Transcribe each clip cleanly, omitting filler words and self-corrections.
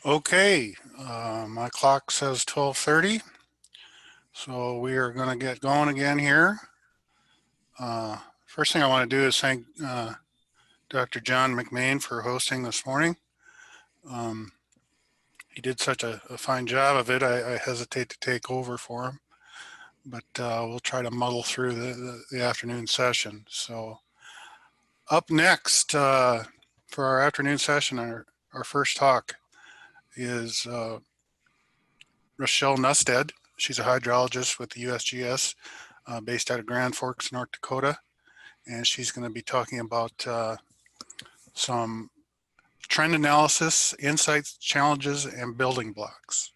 Okay, my clock says 12:30, so we are going to get going again here. First thing I want to do is thank Dr. John McMain for hosting this morning. Um, he did such a fine job of it, I hesitate to take over for him, but we'll try to muddle through the afternoon session. So up next for our afternoon session, our first talk is Rochelle Nusted. She's a hydrologist with the USGS based out of Grand Forks, North Dakota. And she's going to be talking about some trend analysis, insights, challenges, and building blocks.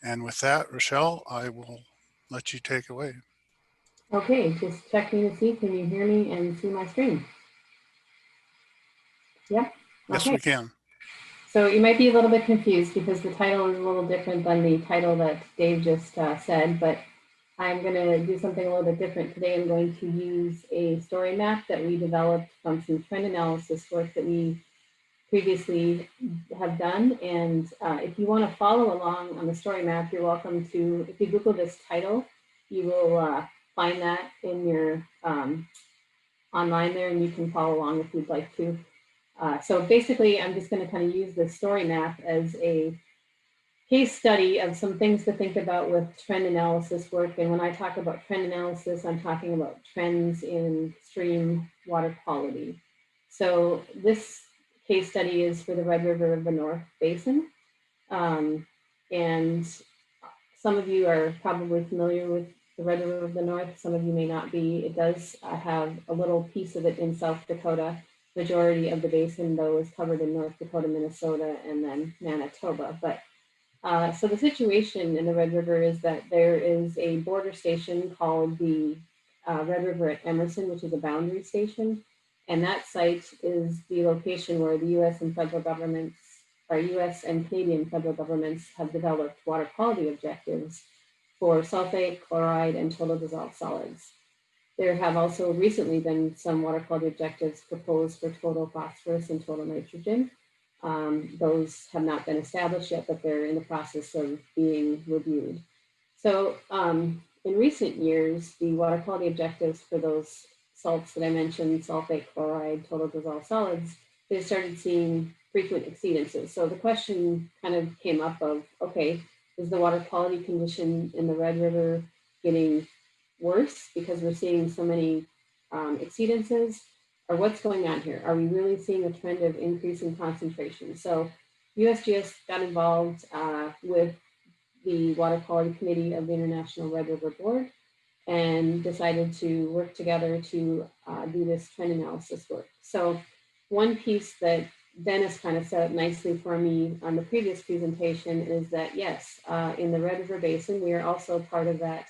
And with that, Rochelle, I will let you take away. Okay, just checking to see, can you hear me and see my screen? Yep. Yes, okay. we can. So you might be a little bit confused because the title is a little different than the title that Dave just said, but I'm going to do something a little bit different today. I'm going to use a story map that we developed from some trend analysis work that we previously have done. And if you want to follow along on the story map, you're welcome to, if you Google this title, you will find that in your online there, and you can follow along if you'd like to. So basically, I'm just going to kind of use the story map as a case study of some things to think about with trend analysis work. And when I talk about trend analysis, I'm talking about trends in stream water quality. So this case study is for the Red River of the North Basin. And some of you are probably familiar with the Red River of the North. Some of you may not be. It does have a little piece of it in South Dakota. Majority of the basin, though, is covered in North Dakota, Minnesota, and then Manitoba. But so the situation in the Red River is that there is a border station called the Red River at Emerson, which is a boundary station. And that site is the location where the US and federal governments, or US and Canadian federal governments, have developed water quality objectives for sulfate, chloride, and total dissolved solids. There have also recently been some water quality objectives proposed for total phosphorus and total nitrogen. Those have not been established yet, but they're in the process of being reviewed. So in recent years, the water quality objectives for those salts that I mentioned, sulfate, chloride, total dissolved solids, they started seeing frequent exceedances. So the question kind of came up of, okay, is the water quality condition in the Red River getting worse because we're seeing so many exceedances? Or what's going on here? Are we really seeing a trend of increasing concentration? So USGS got involved with the Water Quality Committee of the International Red River Board and decided to work together to do this trend analysis work. So one piece that Dennis kind of set up nicely for me on the previous presentation is that, yes, in the Red River Basin, we are also part of that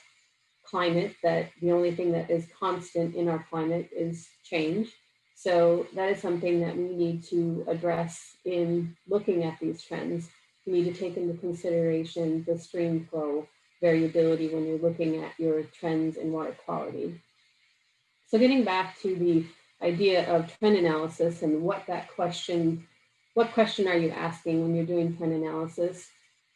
climate, that the only thing that is constant in our climate is change. So that is something that we need to address in looking at these trends. You need to take into consideration the stream flow variability when you're looking at your trends in water quality. So getting back to the idea of trend analysis and what question are you asking when you're doing trend analysis?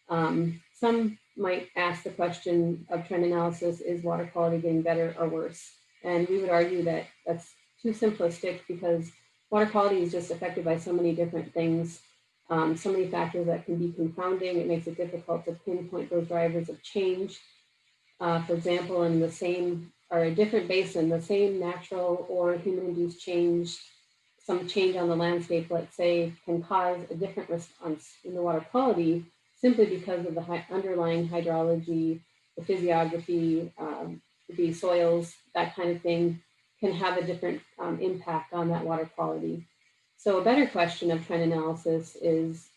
Some might ask the question of trend analysis, is water quality getting better or worse? And we would argue that that's too simplistic because water quality is just affected by so many different things, so many factors that can be confounding. It makes it difficult to pinpoint those drivers of change. For example, in the same or a different basin, the same natural or human-induced change, some change on the landscape, let's say, can cause a different response in the water quality simply because of the underlying hydrology, the physiography, the soils, that kind of thing can have a different impact on that water quality. So a better question of trend analysis is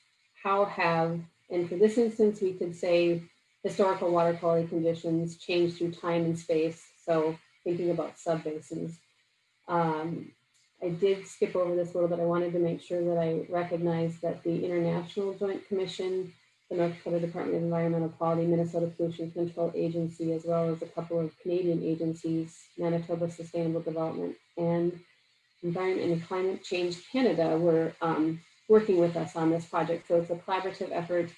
how have, and for this instance, we could say historical water quality conditions change through time and space. So thinking about subbasins. I did skip over this a little bit. I wanted to make sure that I recognize that the International Joint Commission, the North Dakota Department of Environmental Quality, Minnesota Pollution Control Agency, as well as a couple of Canadian agencies, Manitoba Sustainable Development and Environment and Climate Change Canada, were working with us on this project. So it's a collaborative effort,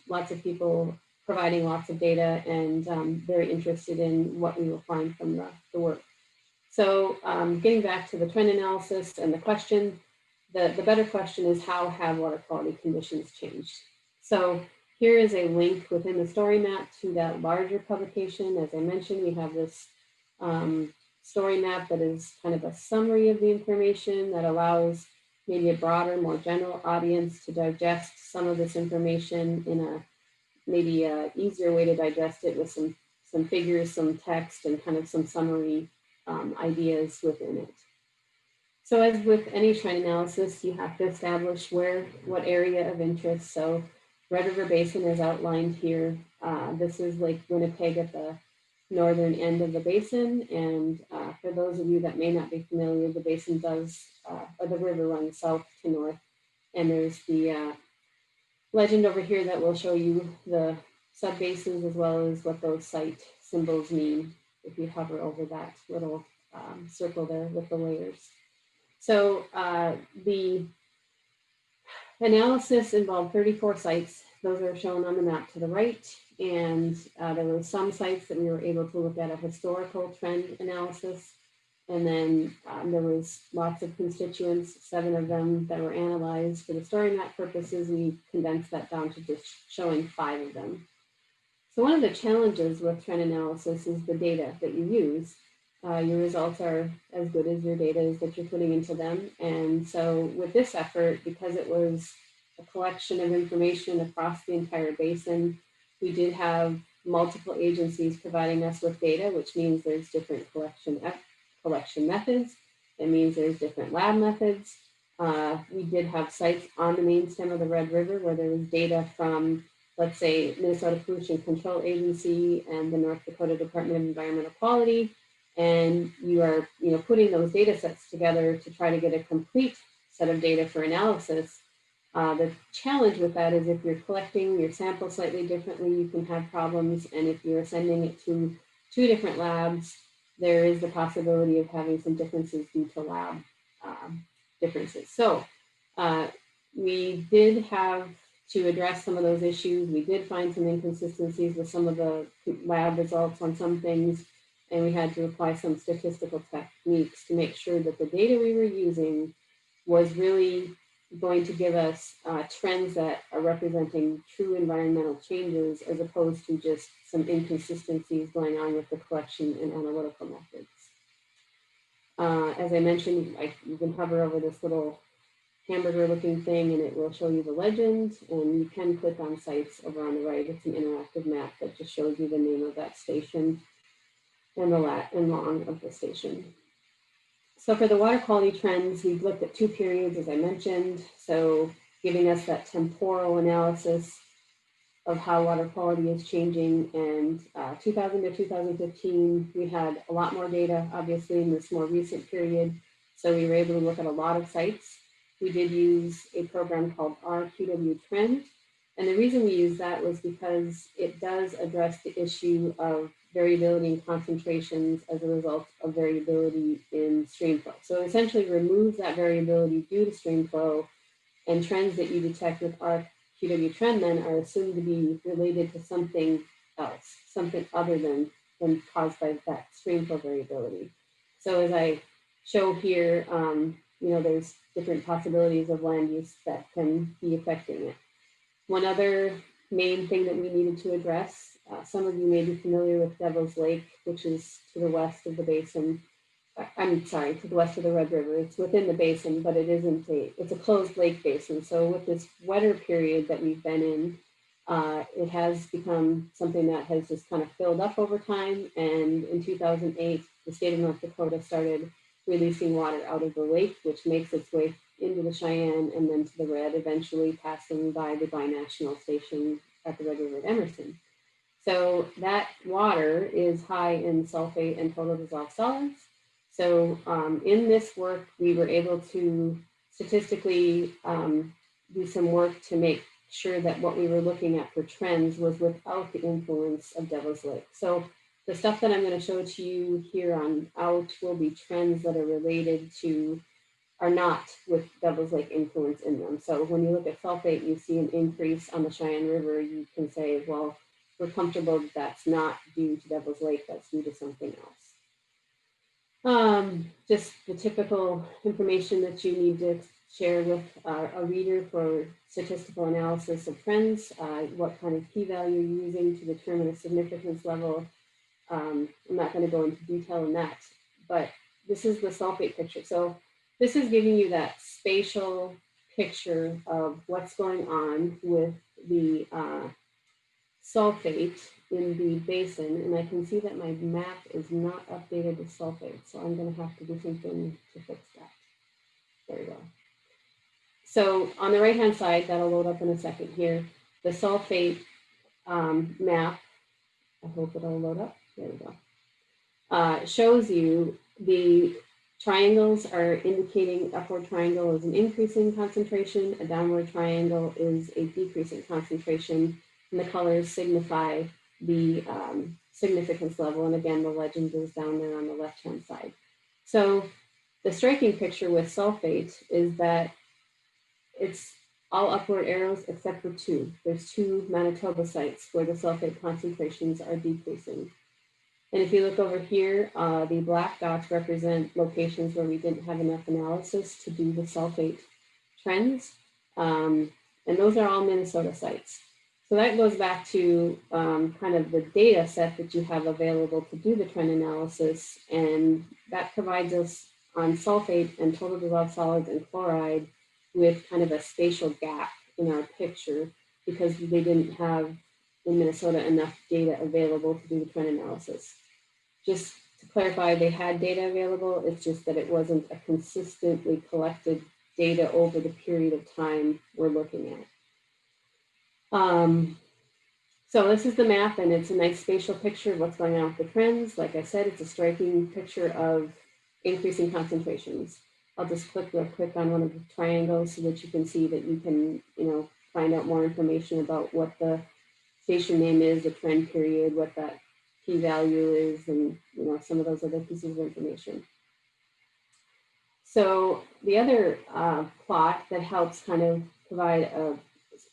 lots of people providing lots of data, and very interested in what we will find from the work. So getting back to the trend analysis and the question, the better question is, how have water quality conditions changed? So here is a link within the story map to that larger publication. As I mentioned, we have this story map that is kind of a summary of the information that allows maybe a broader, more general audience to digest some of this information in a maybe a easier way to digest it with some figures, some text, and kind of some summary ideas within it. So as with any trend analysis, you have to establish what area of interest. So Red River Basin is outlined here. This is Lake Winnipeg at the northern end of the basin. And for those of you that may not be familiar, the basin does, or the river runs south to north. And there's the legend over here that will show you the subbasins as well as what those site symbols mean if you hover over that little circle there with the layers. So the analysis involved 34 sites. Those are shown on the map to the right. And there were some sites that we were able to look at a historical trend analysis. And then there was lots of constituents, 7 of them that were analyzed. For the story map purposes, we condensed that down to just showing 5 of them. So one of the challenges with trend analysis is the data that you use. Your results are as good as your data is that you're putting into them. And so with this effort, because it was a collection of information across the entire basin, we did have multiple agencies providing us with data, which means there's different collection methods. It means there's different lab methods. We did have sites on the main stem of the Red River where there was data from, let's say, Minnesota Pollution Control Agency and the North Dakota Department of Environmental Quality. And you are putting those data sets together to try to get a complete set of data for analysis. The challenge with that is if you're collecting your sample slightly differently, you can have problems. And if you're sending it to 2 different labs, there is the possibility of having some differences due to lab differences. So we did have to address some of those issues. We did find some inconsistencies with some of the lab results on some things, and we had to apply some statistical techniques to make sure that the data we were using was really going to give us trends that are representing true environmental changes as opposed to just some inconsistencies going on with the collection and analytical methods. As I mentioned, you can hover over this little hamburger looking thing and it will show you the legend, and you can click on sites over on the right. It's an interactive map that just shows you the name of that station and the lat and long of the station. So for the water quality trends, we've looked at 2 periods, as I mentioned. So giving us that temporal analysis of how water quality is changing. And 2000 to 2015, we had a lot more data, obviously, in this more recent period. So we were able to look at a lot of sites. We did use a program called RQW Trend. And the reason we used that was because it does address the issue of variability in concentrations as a result of variability in stream flow. So essentially removes that variability due to stream flow, and trends that you detect with RQW Trend then are assumed to be related to something else, something other than caused by that stream flow variability. So as I show here, there's different possibilities of land use that can be affecting it. One other main thing that we needed to address, some of you may be familiar with Devil's Lake, which is to the west of the basin. I'm sorry, to the west of the Red River. It's within the basin, but it's a closed lake basin. So with this wetter period that we've been in, it has become something that has just kind of filled up over time. And in 2008, the state of North Dakota started releasing water out of the lake, which makes its way into the Cheyenne and then to the Red, eventually passing by the binational station at the Red River at Emerson. So that water is high in sulfate and total dissolved solids. So in this work, we were able to statistically do some work to make sure that what we were looking at for trends was without the influence of Devil's Lake. So the stuff that I'm going to show to you here on out will be trends that are related to are not with Devil's Lake influence in them. So when you look at sulfate, you see an increase on the Cheyenne River, you can say, well, we're comfortable that that's not due to Devil's Lake, that's due to something else. Just the typical information that you need to share with a reader for statistical analysis of trends, what kind of p-value you're using to determine a significance level. I'm not going to go into detail on that, but this is the sulfate picture. So this is giving you that spatial picture of what's going on with the sulfate in the basin. And I can see that my map is not updated with sulfate. So I'm going to have to do something to fix that. There we go. So on the right-hand side, that'll load up in a second here, the sulfate map. I hope it'll load up. There we go. Shows you the triangles are indicating upward triangle is an increasing concentration, a downward triangle is a decreasing concentration, and the colors signify the significance level. And again, the legend is down there on the left-hand side. So the striking picture with sulfate is that it's all upward arrows except for two. There's two Manitoba sites where the sulfate concentrations are decreasing. And if you look over here, the black dots represent locations where we didn't have enough analysis to do the sulfate trends. And those are all Minnesota sites. So that goes back to kind of the data set that you have available to do the trend analysis. And that provides us on sulfate and total dissolved solids and chloride with kind of a spatial gap in our picture because they didn't have in Minnesota enough data available to do the trend analysis. Just to clarify, they had data available, it's just that it wasn't a consistently collected data over the period of time we're looking at. So this is the map and it's a nice spatial picture of what's going on with the trends. Like I said, it's a striking picture of increasing concentrations. I'll just click real quick on one of the triangles so that you can see that you can, find out more information about what the station name is, the trend period, what that p-value is, and some of those other pieces of information. So the other plot that helps kind of provide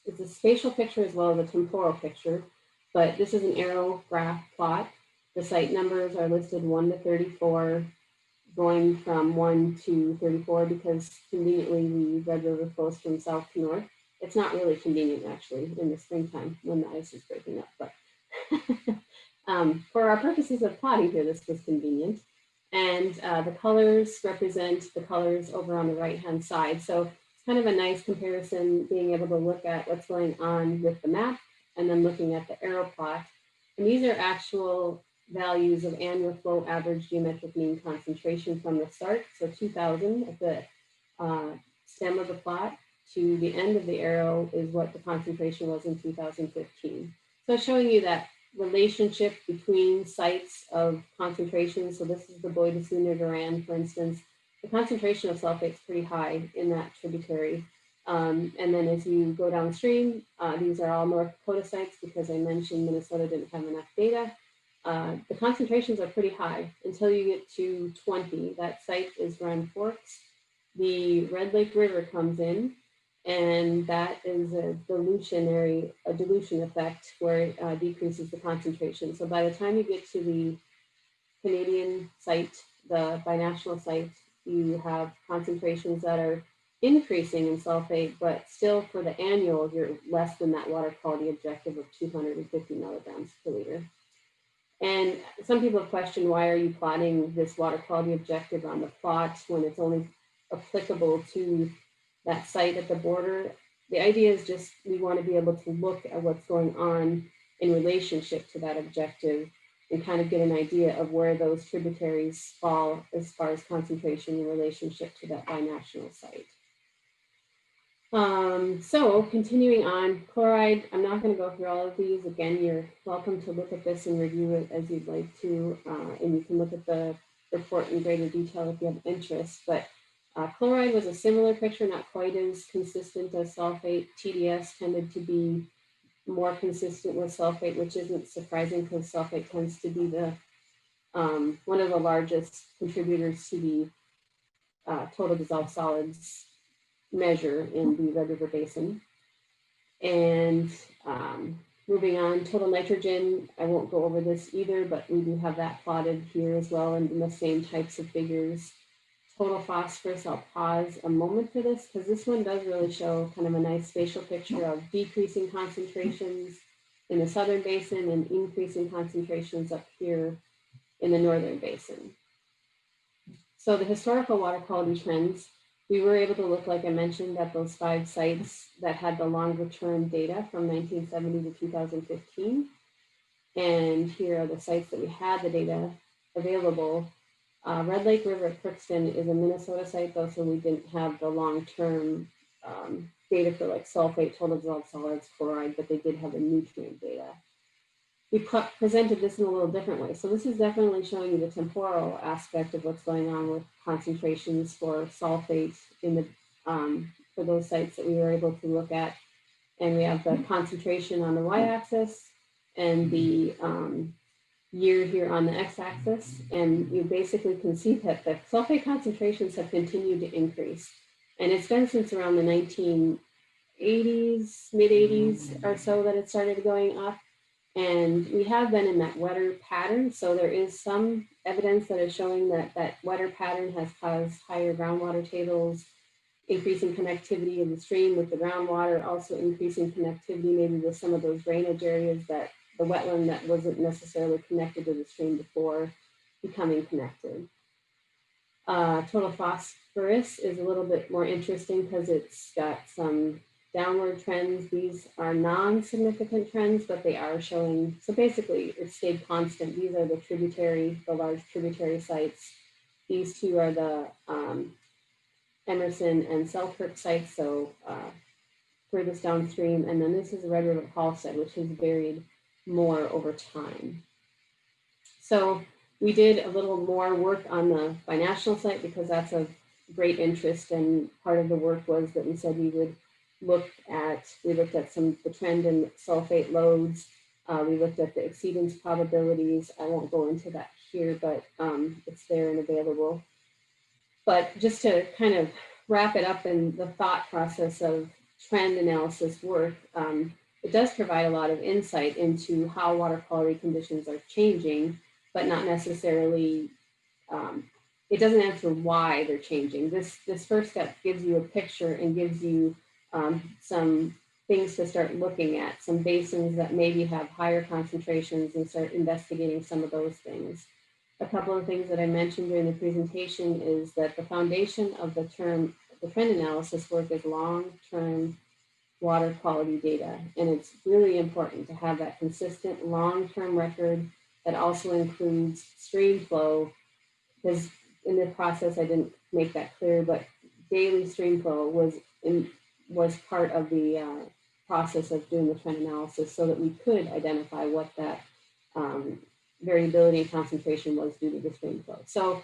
it's a spatial picture as well as a temporal picture, but this is an arrow graph plot. The site numbers are listed 1 to 34, going from 1 to 34 because conveniently the Red River flows from south to north. It's not really convenient actually in the springtime when the ice is breaking up, but for our purposes of plotting here, this was convenient. And the colors represent the colors over on the right-hand side. So it's kind of a nice comparison, being able to look at what's going on with the map and then looking at the arrow plot. And these are actual values of annual flow average geometric mean concentration from the start. So 2000 at the stem of the plot to the end of the arrow is what the concentration was in 2015. So showing you that relationship between sites of concentration. So this is the Bois de Sooner Durand, for instance. The concentration of sulfate is pretty high in that tributary. And then as you go downstream, these are all North Dakota sites because I mentioned Minnesota didn't have enough data. The concentrations are pretty high until you get to 20. That site is Grand Forks. The Red Lake River comes in, and that is a dilution effect where it decreases the concentration. So by the time you get to the Canadian site, the binational site, you have concentrations that are increasing in sulfate, but still for the annual, you're less than that water quality objective of 250 milligrams per liter. And some people have questioned, why are you plotting this water quality objective on the plot when it's only applicable to that site at the border? The idea is just we want to be able to look at what's going on in relationship to that objective and kind of get an idea of where those tributaries fall as far as concentration in relationship to that binational site. So continuing on, chloride, I'm not going to go through all of these. Again, you're welcome to look at this and review it as you'd like to, and you can look at the report in greater detail if you have interest. But chloride was a similar picture, not quite as consistent as sulfate. TDS tended to be more consistent with sulfate, which isn't surprising because sulfate tends to be the one of the largest contributors to the total dissolved solids measure in the Red River Basin. And moving on, total nitrogen, I won't go over this either, but we do have that plotted here as well and in the same types of figures. Total phosphorus, I'll pause a moment for this because this one does really show kind of a nice spatial picture of decreasing concentrations in the southern basin and increasing concentrations up here in the northern basin. So the historical water quality trends, we were able to look, like I mentioned, at those 5 sites that had the longer term data from 1970 to 2015. And here are the sites that we had the data available. Red Lake River at Crookston is a Minnesota site though, so we didn't have the long-term data for like sulfate, total dissolved solids, chloride, but they did have the nutrient data. We presented this in a little different way. So this is definitely showing you the temporal aspect of what's going on with concentrations for sulfate in the for those sites that we were able to look at. And we have the concentration on the y-axis and the year here on the x-axis. And you basically can see that the sulfate concentrations have continued to increase. And it's been since around the 1980s, mid 80s or so that it started going up. And we have been in that wetter pattern. So there is some evidence that is showing that that wetter pattern has caused higher groundwater tables, increasing connectivity in the stream with the groundwater, also increasing connectivity maybe with some of those drainage areas that the wetland that wasn't necessarily connected to the stream before becoming connected. Total phosphorus is a little bit more interesting because it's got some downward trends. These are non-significant trends, but they are showing, so basically it stayed constant. These are the large tributary sites. These two are the Emerson and Selkirk sites, so furthest downstream. And then this is the Red River Halstead, which has varied more over time. So we did a little more work on the binational site because that's of great interest. And part of the work was that we said we would looked at some the trend in sulfate loads. We looked at the exceedance probabilities. I won't go into that here, but it's there and available. But just to kind of wrap it up in the thought process of trend analysis work, it does provide a lot of insight into how water quality conditions are changing, but not necessarily, it doesn't answer why they're changing. This first step gives you a picture and gives you some things to start looking at, some basins that maybe have higher concentrations and start investigating some of those things. A couple of things that I mentioned during the presentation is that the foundation of the trend analysis work is long-term water quality data. And it's really important to have that consistent long-term record that also includes stream flow, because in the process, I didn't make that clear, but daily stream flow was part of the process of doing the trend analysis so that we could identify what that variability and concentration was due to the stream flow. So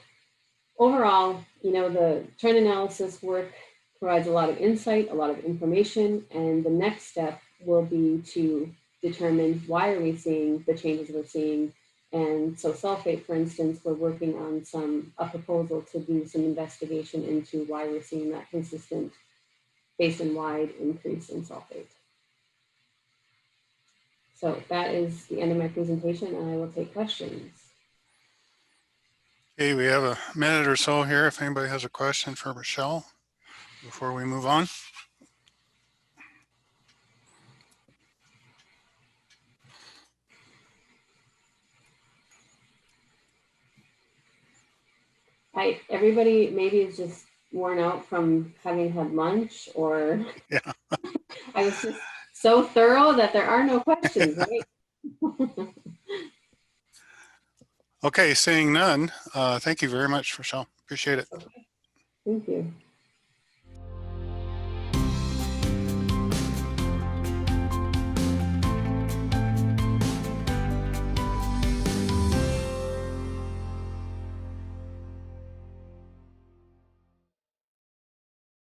overall, the trend analysis work provides a lot of insight, a lot of information, and the next step will be to determine why are we seeing the changes we're seeing. And so sulfate, for instance, we're working on a proposal to do some investigation into why we're seeing that consistent basin-wide increase in sulfate. So that is the end of my presentation, and I will take questions. Okay, we have a minute or so here if anybody has a question for Michelle before we move on. Everybody maybe is just worn out from having had lunch, or Yeah. I was just so thorough that there are no questions, right? Okay, seeing none, thank you very much, Michelle. Appreciate it. Okay. Thank you.